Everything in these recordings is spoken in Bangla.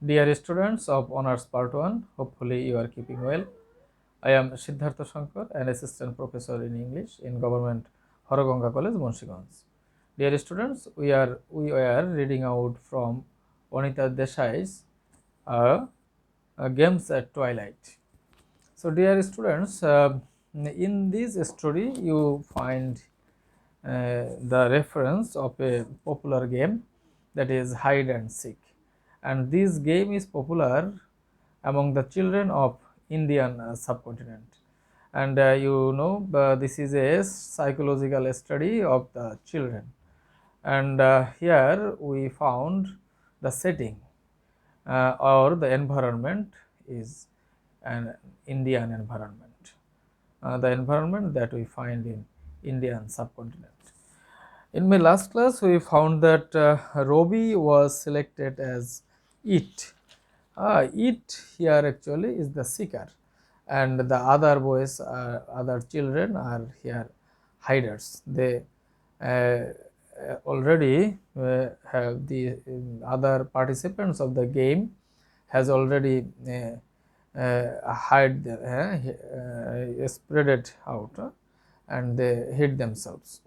Dear students of Honors Part 1, hopefully you are keeping well. I am Siddhartha Shankar, an assistant professor in English in Government Horoganga College, Munshiganj. Dear students, we are reading out from Vanita Desai's uh, Games at Twilight. So, dear students, in this story you find the reference of a popular game, that is hide and seek, and this game is popular among the children of Indian subcontinent. And this is a psychological study of the children, and here we found the setting or the environment is an Indian environment, the environment that we find in Indian subcontinent. In my last class, we found that Robbie was selected as it. It here actually is the seeker, and the other boys, other children are here hiders. They already have the other participants of the game has already spread it out, and they hid themselves.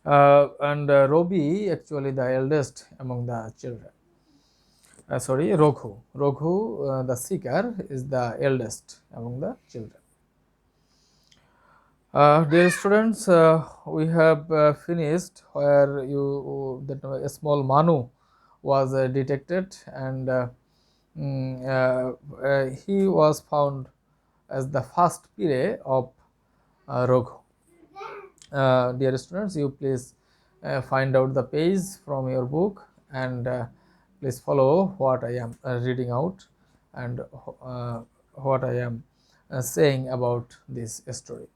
And Robi actually the eldest among the children. Raghu, the seeker, is the eldest among the children. Dear students, we have finished where that a small Manu was detected, and he was found as the first prey of Raghu. Dear students, you please find out the page from your book, and please follow what I am reading out, and what I am saying about this story.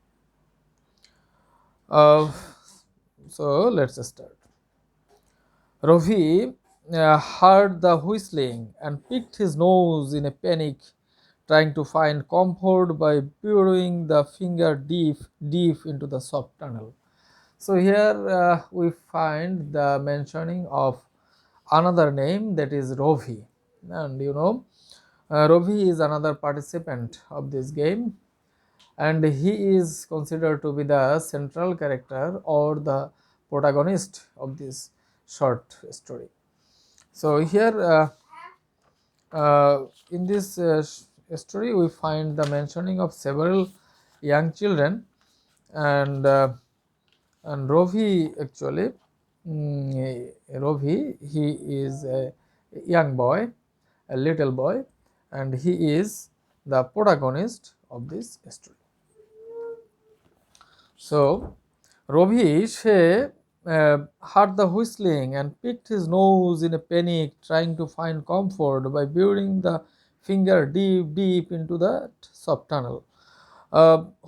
So let's start. Ravi heard the whistling and picked his nose in a panic, trying to find comfort by burrowing the finger deep into the soft tunnel. So here we find the mentioning of another name, that is Rovi, and Rovi is another participant of this game, and he is considered to be the central character or the protagonist of this short story. So here in this story we find the mentioning of several young children, and Rovi actually, Rovi, he is a young boy, a little boy, and he is the protagonist of this story. So Rovi, she heard the whistling and picked his nose in a panic, trying to find comfort by burying the finger deep into that soft tunnel.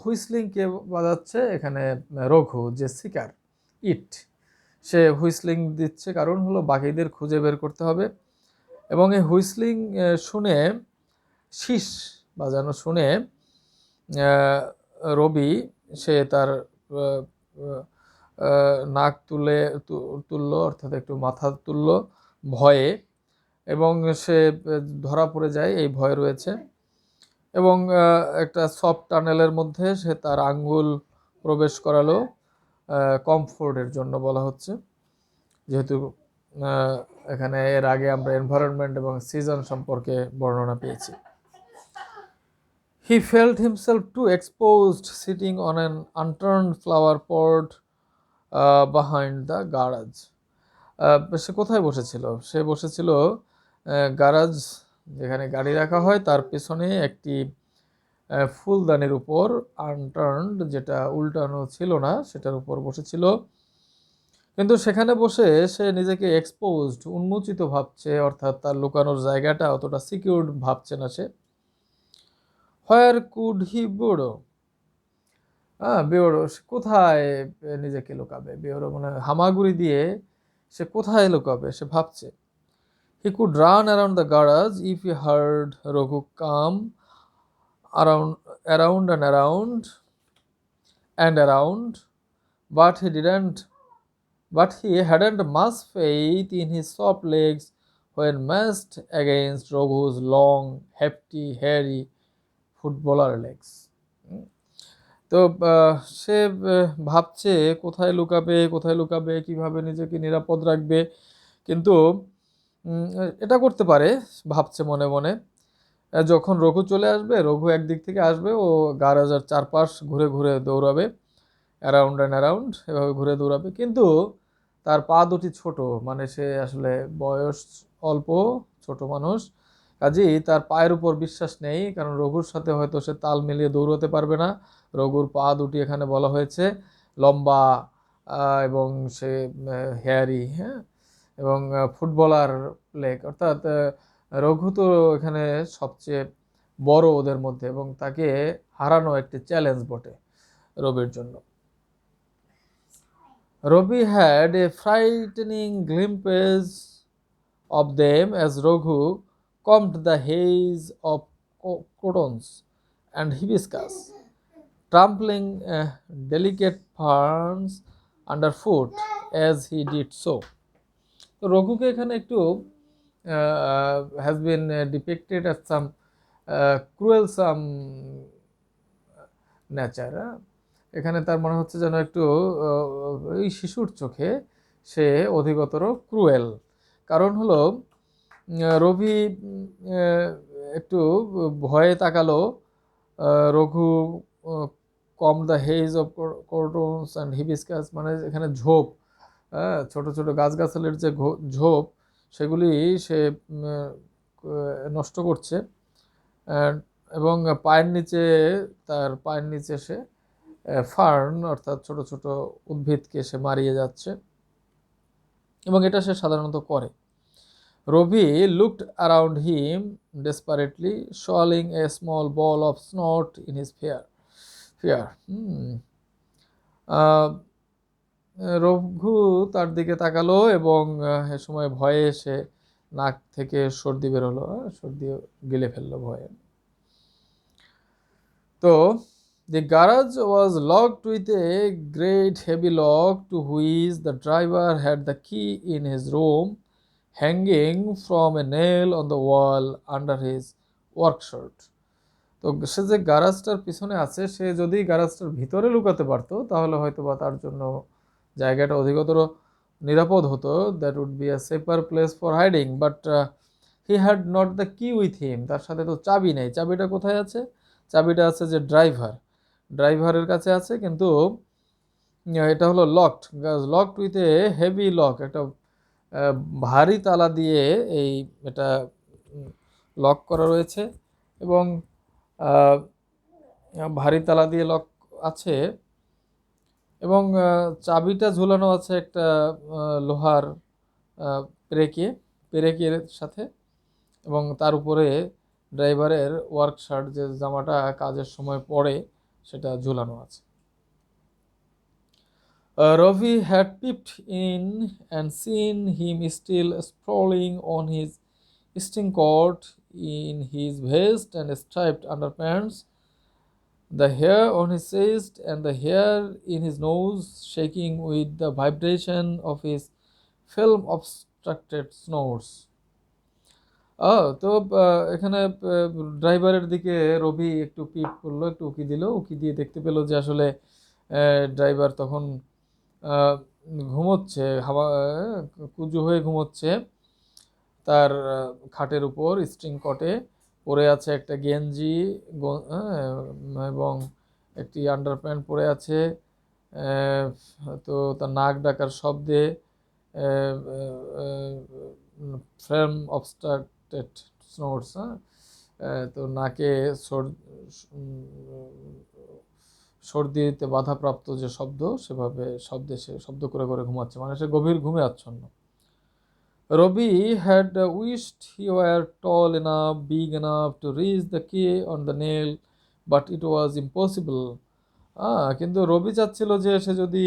Whistling কে বাজাচ্ছে এখানে? রঘু, যে শিকার, ইট, সে হুইসলিং দিচ্ছে, কারণ হলো বাকিদের খুঁজে বের করতে হবে। এবং এই হুইসলিং শুনে, শীষ বাজানো শুনে, রবি সে তার নাক তুললো, অর্থাৎ একটু মাথা তুললো ভয়ে, এবং সে ধরা পড়ে যায় এই ভয় রয়েছে, এবং একটা সফট টানেলের মধ্যে সে তার আঙ্গুল প্রবেশ করালো, কমফোর্টের জন্য বলা হচ্ছে, যেহেতু এখানে এর আগে আমরা এনভায়রনমেন্ট এবং সিজন সম্পর্কে বর্ণনা পেয়েছি। He felt himself too exposed sitting on an unturned flower pot behind the garage. সে কোথায় বসেছিল? সে বসেছিল গ্যারাজ, যেখানে গাড়ি রাখা হয়, তার পেছনে একটি ফুলদানির উপর, আনটার্নড, যেটা উল্টানো ছিল না, সেটার উপর বসেছিল। কিন্তু সেখানে বসে সে নিজেকে এক্সপোজড, উন্মোচিত ভাবছে, অর্থাৎ তার লুকানোর জায়গাটা অতটা সিকিউরড ভাবছে না সে। হোয়ার কুড হি বেরো? বেরো, সে কোথায় নিজেকে লুকাবে? বেরো মানে হামাগুড়ি দিয়ে সে কোথায় লুকাবে সে ভাবছে। He could run around the garage if he heard Raghu come around and around, but he hadn't much faith in his soft legs when matched against Raghu's long, hefty, hairy footballer legs. তো সে ভাবছে কোথায় লুকাবে, কিভাবে নিজেকে নিরাপদ রাখবে, কিন্তু এটা করতে পারে, ভাবছে মনে মনে। যখন রঘু চলে আসবে, রঘু একদিক থেকে আসবে, ও গ্যারেজের চারপাশ ঘুরে ঘুরে দৌড়াবে, অ্যারাউন্ড অ্যান্ড অ্যারাউন্ড, এভাবে ঘুরে দৌড়াবে। কিন্তু তার পা দুটি ছোট, মানে সে আসলে বয়স অল্প, ছোট মানুষ, কাজেই তার পায়ের উপর বিশ্বাস নেই, কারণ রঘুর সাথে হয়তো সে তাল মিলিয়ে দৌড়াতে পারবে না। রঘুর পা দুটি এখানে বলা হয়েছে লম্বা, এবং সে হেয়ারি, হ্যাঁ, এবং ফুটবলার লেগ, অর্থাৎ রঘু তো এখানে সবচেয়ে বড় ওদের মধ্যে, এবং তাকে হারানো একটি চ্যালেঞ্জ বটে রবির জন্য। Robbie had a frightening glimpse of them as Raghu combed the haze of crotons and hibiscus, trampling delicate ferns underfoot as he did so. তো রঘুকে এখানে একটু has been depicted as some cruel some nature. এখানে তার মনে হচ্ছে যেন একটু ওই শিশুর চোখে সে অধিকতর ক্রুয়েল। কারণ হলো রবি একটু ভয়ে তাকালো। Raghu come the hedge of crotons and hibiscus, মানে এখানে ঝোপ, ছোট ছোট গাছগাছালির যে ঝোপ, সেগুলি সে নষ্ট করছে, এবং তার পায়ের নিচে সে ফার্ন অর্থাৎ ছোট ছোট উদ্ভিদকে সে মারিয়ে যাচ্ছে, এবং এটা সে সাধারণত করে। Ravi looked around him desperately, swallowing a small ball of snot in his fear. Raghu তার দিকে তাকালো, এবং এ সময় ভয়ে সে নাক থেকে সর্দি বেরোলো, সর্দি গিলে ফেললো ভয়ে। তো the garage was locked with a great heavy lock to which the driver had the key in his room, hanging from a nail on the wall under his workshirt. তো সে যে গ্যারাজটার পিছনে আছে, সে যদি গ্যারাজটার ভিতরে লুকাতে পারতো, তাহলে হয়তো বা তার জন্য জায়গাটা অধিকতর নিরাপদ হতো, that would be a safer place for hiding, but he had not the key with him. তার সাথে তো চাবি নেই। চাবিটা কোথায় আছে? চাবিটা আছে যে ড্রাইভারের কাছে আছে, কিন্তু এটা হলো locked with a heavy lock, একটা ভারী তালা দিয়ে এটা লক করা রয়েছে, এবং ভারী তালা দিয়ে লক আছে, এবং চাবিটা ঝুলানো আছে একটা লোহার পেরেকের সাথে, এবং তার উপরে ড্রাইভারের ওয়ার্ক শার্ট, যে জামাটা কাজের সময় পরে, সেটা ঝুলানো আছে। Ravi had peeped in and seen him still sprawling on his string coat in his vest and striped underpants, the hair on his chest and the hair in his nose shaking with the vibration of his film-obstructed snores. তো এখানে ড্রাইভারের দিকে রবি একটু পিপ করলো, একটু উকি দিল, উকি দিয়ে দেখতে পেল যে আসলে ড্রাইভার তখন ঘুমোচ্ছে, কুজু হয়ে ঘুমোচ্ছে। তার খাটের উপর স্ট্রিং কটে পরে আছে একটা গেঞ্জি, এবং একটি আন্ডারপ্যান্ট পরে আছে। তো তার নাক ডাকার শব্দে ফ্রেম অবস্ট্রাক্টেড স্নোর্স, তো নাকে সর্দিতে বাধাপ্রাপ্ত যে শব্দ, সেভাবে শব্দ করে করে ঘুমাচ্ছে, মানে সে গভীর ঘুমে আচ্ছন্ন। Robbie had wished he were tall enough, big enough to reach the key on the nail, but it was impossible. কিন্তু রবি চাচ্ছিল যে সে যদি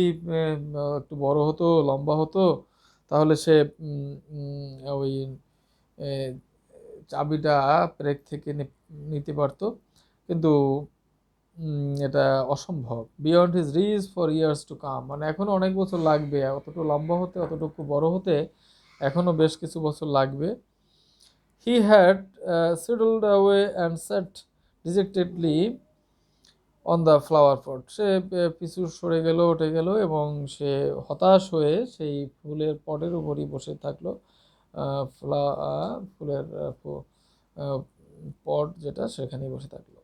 একটু বড় হতো, লম্বা হতো, তাহলে সে ওই চাবিটা পেরেক থেকে নিতে পারত, কিন্তু এটা অসম্ভব। Beyond his reach for years to come, মানে এখনো অনেক বছর লাগবে অতটুকু লম্বা হতে, অতটুকু বড় হতে এখনো বেশ কিছু বছর লাগবে। He had sidled away and sat dejectedly on the flower pot. সে পিছু সরে গেল, উঠে গেল এবং সে হতাশ হয়ে সেই ফুলের পটের উপরই বসে থাকলো। ফুলের পট যেটা সেখানেই বসে থাকলো।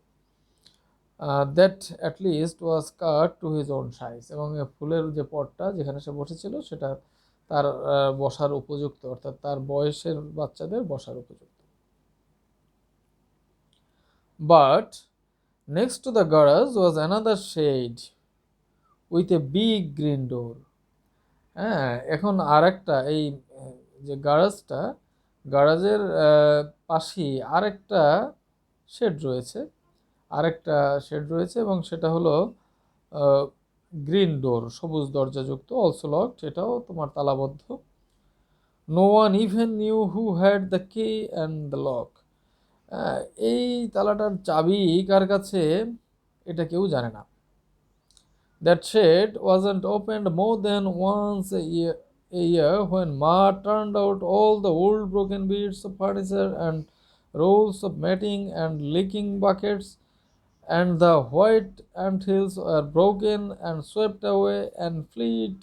That at least was cut to his own size, এবং ফুলের যে পটটা যেখানে সে বসেছিল সেটা তার বসার উপযুক্ত, অর্থাৎ তার বয়সের বাচ্চাদের বসার উপযুক্ত। But next to the garage was another shed with a big green door. হ্যাঁ, এখন আর একটা এই যে গারাজের পাশেই আরেকটা শেড রয়েছে এবং সেটা হলো গ্রিন ডোর, সবুজ দরজাযুক্ত, অলসো লকড, এটাও তোমার তালাবদ্ধ। No one even knew who had the key and the lock. এই তালাটার চাবি কার কাছে এটা কেউ জানে না। That shed wasn't opened more than once a year when Ma turned out all the old broken bits of furniture and rolls of matting and leaking buckets, and the white anthills were broken and swept away and fleet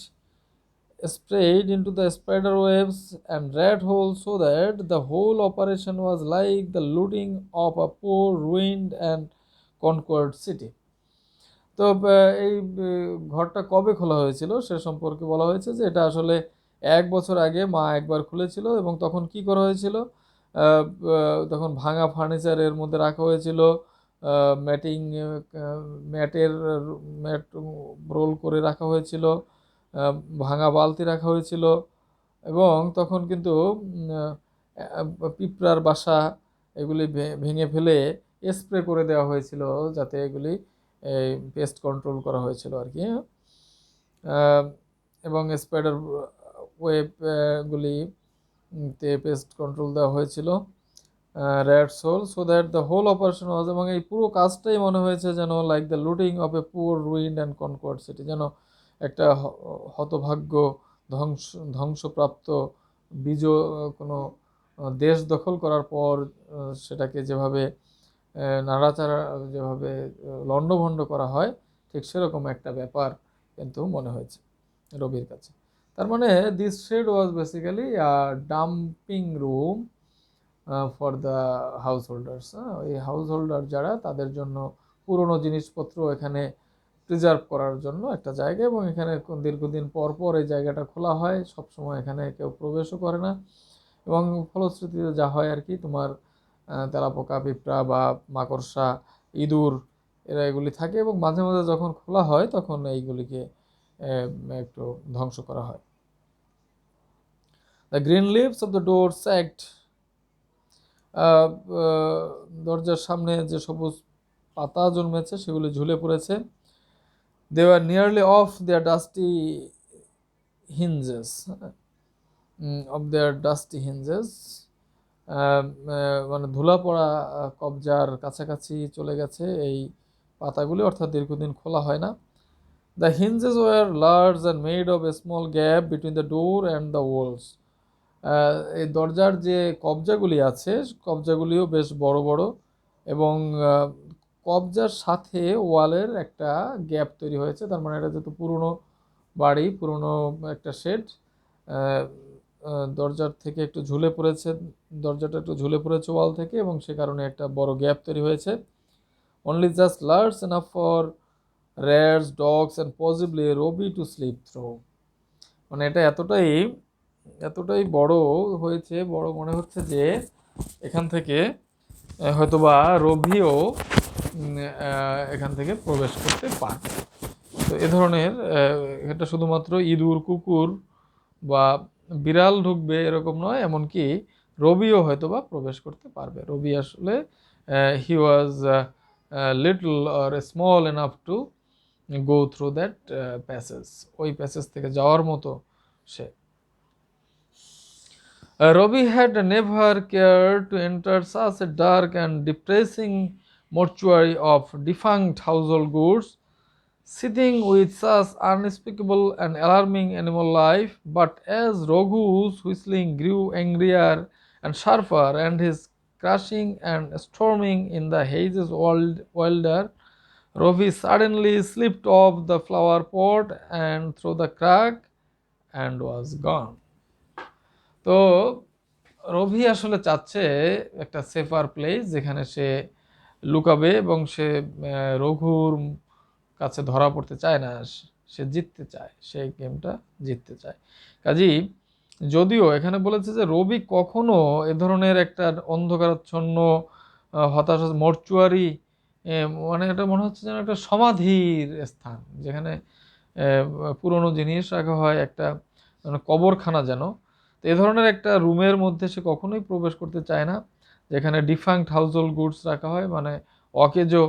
sprayed into the spider webs and rat holes, so that the whole operation was like the looting of a poor ruined and conquered city. তো এই ঘরটা কবে খোলা হয়েছিল সে সম্পর্কে বলা হয়েছে যে এটা আসলে 1 বছর আগে মা একবার খুলেছিল, এবং তখন কি করা হয়েছিল, তখন ভাঙা ফার্নিচারের মধ্যে রাখা হয়েছিল, ম্যাটিং ম্যাট রোল করে রাখা হয়েছিল, ভাঙা বালতি রাখা হয়েছিল, এবং তখন কিন্তু পিঁপড়ার বাসা এগুলি ভেঙে ফেলে স্প্রে করে দেওয়া হয়েছিল যাতে এগুলি পেস্ট কন্ট্রোল করা হয়েছিল আর কি। এবং স্পাইডার ওয়েবগুলিতে পেস্ট কন্ট্রোল দেওয়া হয়েছিল, rat hole, so that the hole operation was, এবং এই পুরো কাজটাই মনে হয়েছে যেন like the looting of a poor ruined and conquered city, যেন একটা হতভাগ্য ধ্বংসপ্রাপ্ত কোনো দেশ দখল করার পর সেটাকে যেভাবে নাড়াচাড়া, যেভাবে লণ্ডভণ্ড করা হয়, ঠিক সেরকম একটা ব্যাপার কিন্তু মনে হয়েছে রবির কাছে। তার মানে this shed was basically dumping room for the householders. এই হাউস হোল্ডার যারা, তাদের জন্য পুরনো জিনিসপত্র এখানে প্রিজার্ভ করার জন্য একটা জায়গা, এবং এখানে দীর্ঘদিন পর পর এই জায়গাটা খোলা হয়, সবসময় এখানে কেউ প্রবেশও করে না, এবং ফলশ্রুতিতে যা হয় আর কি, তোমার তেলাপোকা, পিঁপড়া বা মাকড়সা, ইঁদুর, এরা এগুলি থাকে, এবং মাঝে মাঝে যখন খোলা হয় তখন এইগুলিকে একটু ধ্বংস করা হয়। The green leaves of the door sagged, দরজার সামনে যে সবুজ পাতা জন্মেছে সেগুলি ঝুলে পড়েছে। They were nearly off their dusty hinges, মানে ধুলা পড়া কবজার কাছাকাছি চলে গেছে এই পাতাগুলি, অর্থাৎ দীর্ঘদিন খোলা হয় না। The hinges were large and made of a small gap between the door and the walls. এই দরজার যে কবজাগুলি আছে, কবজাগুলিও বেশ বড় বড়, এবং কবজার সাথে ওয়ালের একটা গ্যাপ তৈরি হয়েছে। তার মানে এটা যেহেতু পুরনো বাড়ি, পুরনো একটা শেড, দরজাটা একটু ঝুলে পড়েছে ওয়াল থেকে, এবং সে কারণে একটা বড় গ্যাপ তৈরি হয়েছে। Only just large enough for rears, dogs and possibly Ravi to slip through. মানে এটা এতটাই বড় হয়েছে, বড় মনে হচ্ছে যে এখান থেকে হয়তোবা রবিও এখান থেকে প্রবেশ করতে পারবে। তো এ ধরনের, এটা শুধুমাত্র ইঁদুর, কুকুর বা বিড়াল ঢুকবে এরকম নয়, এমনকি রবিও হয়তোবা প্রবেশ করতে পারবে। রবি আসলে he was little or small enough to go through that passage, ওই প্যাসেজ থেকে যাওয়ার মতো সে। Robbie had never cared to enter such a dark and depressing mortuary of defunct household goods, sitting with such unspeakable and alarming animal life. But as Raghu's whistling grew angrier and sharper, and his crashing and storming in the hazes wilder, Rovi suddenly slipped off the flower pot and through the crack and was gone. তো রভি আসলে চাচ্ছে একটা সেফার প্লেস যেখানে সে লুকাবে এবং সে রঘুর কাছে ধরা পড়তে চায় না, সে জিততে চায়, সে গেমটা জিততে চায়। কাজেই যদিও এখানে বলেছে যে রবি কখনো এ ধরনের একটা অন্ধকারাচ্ছন্ন হতাশা মর্চুয়ারি, মানে এটা মনে হচ্ছে যেন একটা সমাধির স্থান যেখানে পুরনো জিনিস রাখা হয়, একটা মানে কবরখানা যেন। তো এ ধরনের একটা রুমের মধ্যে সে কখনোই প্রবেশ করতে চায় না যেখানে ডিফাঙ্কড হাউসহোল্ড গুডস রাখা হয়, মানে অকেজো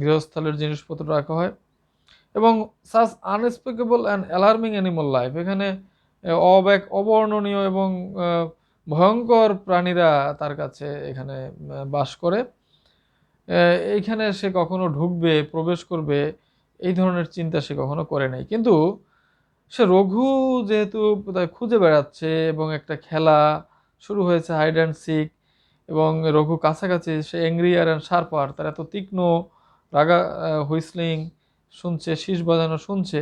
গৃহস্থলের জিনিসপত্র রাখা হয়। এবং such unexpectable and alarming animal life, এখানে অবর্ণনীয় এবং ভয়ঙ্কর প্রাণীরা তার কাছে এখানে বাস করে। এইখানে সে কখনো ঢুকবে, প্রবেশ করবে, এই ধরনের চিন্তা সে কখনো করে নাই। কিন্তু সে রঘু যেহেতু খুঁজে বেড়াচ্ছে এবং একটা খেলা শুরু হয়েছে, হাইড অ্যান্ড সিক, এবং রঘু কাছাকাছি, সে অ্যাংরিয়ার অ্যান্ড শার্পার, তার এত তীক্ষ্ণ রাগা হুইসলিং শুনছে, শীষ বাজানো শুনছে,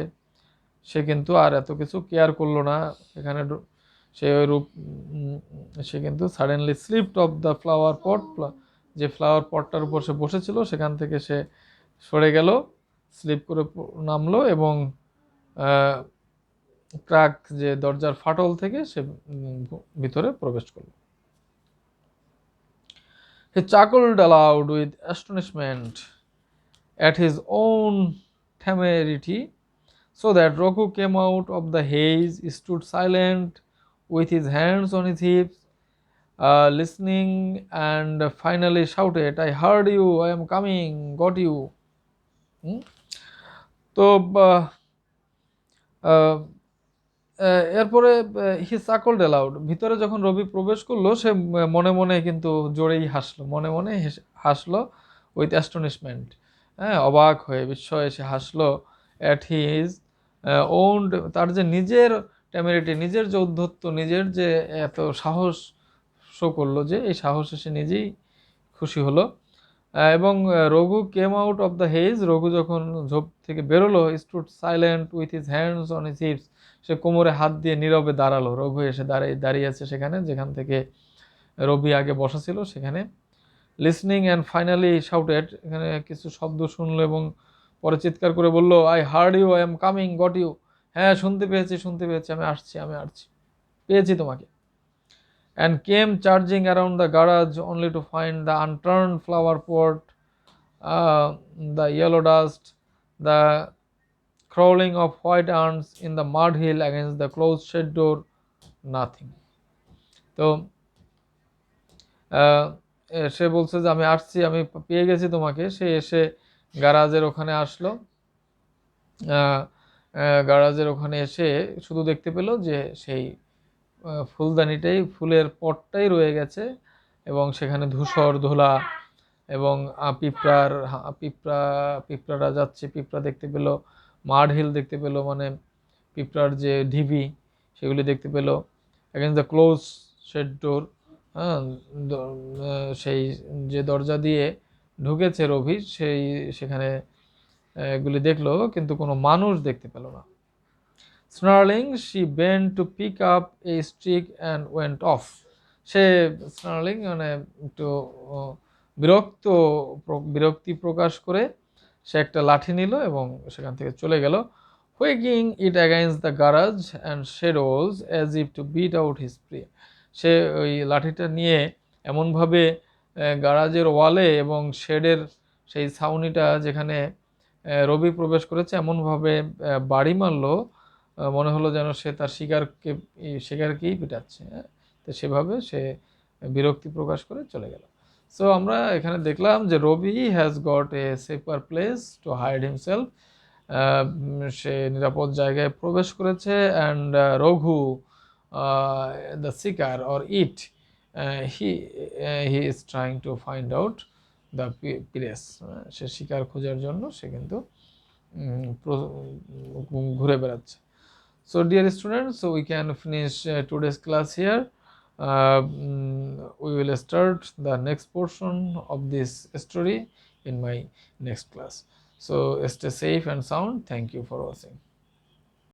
সে কিন্তু আর এত কিছু কেয়ার করলো না। এখানে সে ওই রূপ সে কিন্তু suddenly slipped off the flower pot, যে ফ্লাওয়ার পটটার উপর সে বসেছিল সেখান থেকে সে সরে গেল, স্লিপ করে নামলো এবং ক্র্যাক যে দরজার ফাটল থেকে সে ভিতরে প্রবেশ করলো। He chuckled aloud with astonishment at his own temerity, so that Roku came out of the haze, stood silent with his hands on his hips, listening, and finally shouted, "I heard you, I am coming, got you." তো এরপরে হি চাকল্ড অ্যালাউড, ভিতরে যখন রবি প্রবেশ করলো সে মনে মনে কিন্তু জোরেই হাসলো, মনে মনে হাসলো উইথ অ্যাস্টনিশমেন্ট, হ্যাঁ, অবাক হয়ে, বিস্ময়ে সে হাসলো। অ্যাট হিজ ওন্ড, তার যে নিজের টেমেরিটি, নিজের যে ঔদ্ধত্য, নিজের যে এত সাহস শো করলো, যে এই সাহসে সে নিজেই খুশি হলো। এবং Raghu came out of the hedge, Raghu যখন ঝোপ থেকে বেরোলো, stood silent with his hands on his hips, সে কোমরে হাত দিয়ে নীরবে দাঁড়ালো। রঘু এসে দাঁড়িয়ে আছে সেখানে যেখান থেকে রবি আগে বসা ছিল সেখানে। লিসনিং অ্যান্ড ফাইনালি শাউটেড, এখানে কিছু শব্দ শুনলো এবং পরে চিৎকার করে বললো, I heard you, I am coming, got you, হ্যাঁ শুনতে পেয়েছি, আমি আসছি, পেয়েছি তোমাকে। And came charging around the garage only to find the unturned flower pot, the yellow dust, the crawling of white ants in the mud hill against the closed shed door, nothing. তো সে বলছে যে আমি আসছি, আমি পেয়ে গেছি তোমাকে। সে এসে গ্যারাজের ওখানে আসলো, গ্যারাজের ওখানে এসে শুধু দেখতে পেল যে সেই ফুলদানিটাই, ফুলের পটটাই রয়ে গেছে এবং সেখানে ধূসর ধুলা এবং পিঁপড়ারা যাচ্ছে, পিঁপড়া দেখতে পেল, মাড হিল দেখতে পেল, মানে পিঁপড়ার যে ঢিবি সেগুলি দেখতে পেল। এগেইনস্ট দ্য ক্লোজ শেড ডোর, সেই যে দরজা দিয়ে ঢুকেছে রবি, সেখানে এগুলি দেখলো কিন্তু কোনো মানুষ দেখতে পেল না। Snarling, she bent to pick up a stick and went off. সে স্নার্লিং মানে একটু বিরক্তি প্রকাশ করে সে একটা লাঠি নিল এবং সেখান থেকে চলে গেল। Whacking it against the garage and shadows as if to beat out his prey. সে ওই লাঠিটা নিয়ে এমনভাবে গ্যারাজের ওয়ালে এবং শেডের সেই ছাউনিটা যেখানে রবি প্রবেশ করেছে এমনভাবে বাড়ি মারলো, মনে হলো যেন সে তার শিকারকেই পিটাচ্ছে। তো সেভাবে সে বিরক্তি প্রকাশ করে চলে গেল। সো আমরা এখানে দেখলাম যে Ravi has got a safer place to hide himself, সে নিরাপদ জায়গায় প্রবেশ করেছে। And Raghu the seeker or it, he is trying to find out the place, সে শিকার খোঁজার জন্য সে কিন্তু ঘুরে বেড়াচ্ছে। So dear students, so we can finish today's class here. We will start the next portion of this story in my next class. So stay safe and sound. Thank you for watching.